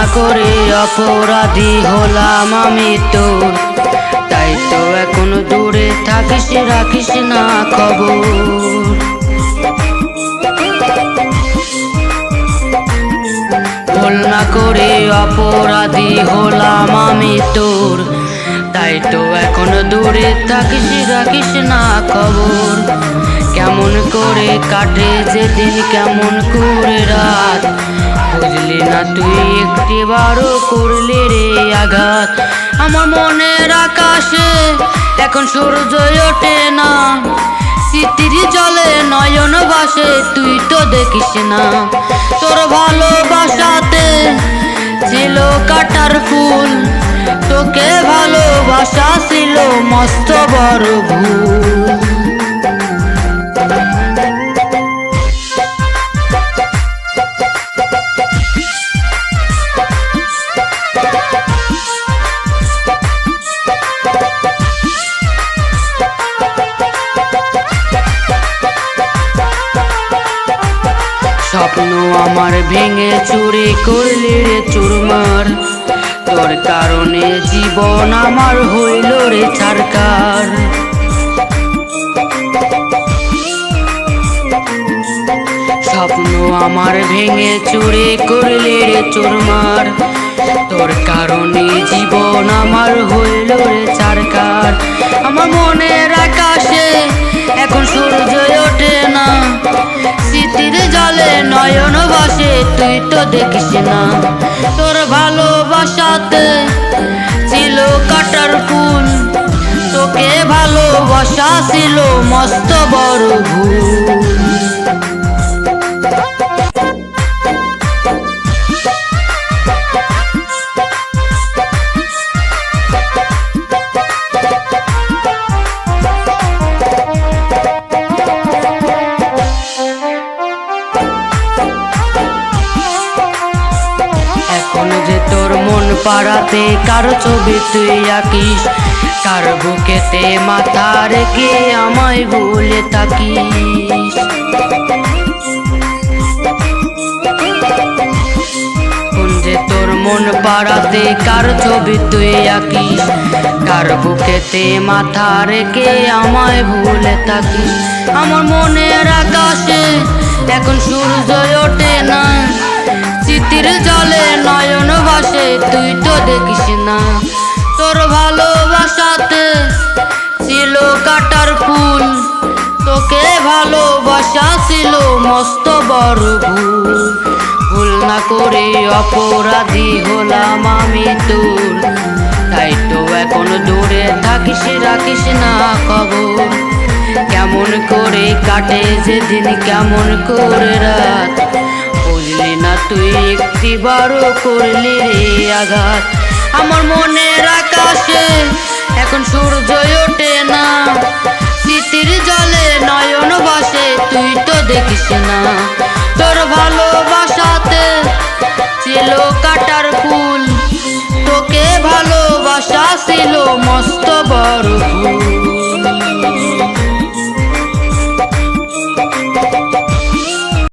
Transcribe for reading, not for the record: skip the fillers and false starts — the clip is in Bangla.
না করে অপরাধী হলাম আমি তোর, তাই তো এখন দূরে থাকিস, রাখিস না খবর। ভুল না করে অপরাধী হলাম আমি তোর, তাই তো এখন দূরে থাকিস, রাখিস না খবর। কেমন করে কাটে যেদিন, কেমন করে রাত, বুঝলি না তুই একটিবারও করলি রে আঘাত। আমার মনের আকাশে এখন সূর্য ওঠে না, স্মৃতির জলে নয়ন ভাসে তুই তো দেখিস না। তোর ভালোবাসাতে ছিল কাটার ফুল, তোকে ভালোবাসা ছিল মস্ত বড় ভুল। স্বপ্ন আমার ভেঙে চুরি করলি রে চুরমার, তোর কারণে জীবন আমার হইল রে ছারকার। স্বপ্ন আমার ভেঙে চুরি করলি রে চুরমার, তোর কারণে জীবন আমার হইল রে ছারকার। আমার মনের আকাশে এখন সূর্য ওঠে না, স্মৃতির জলে নয়ন ভাসে তুই তো দেখিস না। তোর ভালোবাসাতে ছিল কাটার ফুল, তোকে ভালোবাসা ছিল মস্ত বড় ভুল। যে তোর মন পাড়াতে কার ছবি তুই আঁকিস, কার বুকেতে মাথা রেখে আমায় ভুলে থাকিস। যে তোর মন পাড়াতে কার ছবি তুই আঁকিস, কার বুকেতে মাথা রেখে আমায় ভুলে থাকিস। আমার মনের আকাশে এখন সূর্য ওঠে না, স্মৃতির জলে নয়ন ভাসে তুই তো দেখিস না। তোর ভালোবাসাতে ছিল কাটার ফুল, তোকে ভালোবাসা ছিল মস্ত বড় ভুল। ভুল না করে অপরাধী হলাম আমি তোর, তাই তো এখন দূরে থাকিস, রাখিস না খবর। কেমন করে কাটে যেদিন, কেমন করে রাত, বুঝলি না তুই একটিবারও করলি রে আঘাত। আমার মনের আকাশে এখন সূর্য ওঠে না, স্মৃতির জলে নয়ন ভাসে তুই তো দেখিস না। তোর ভালোবাসাতে ছিল কাটার ফুল, তোকে ভালোবাসা ছিল মস্ত বড় ভুল।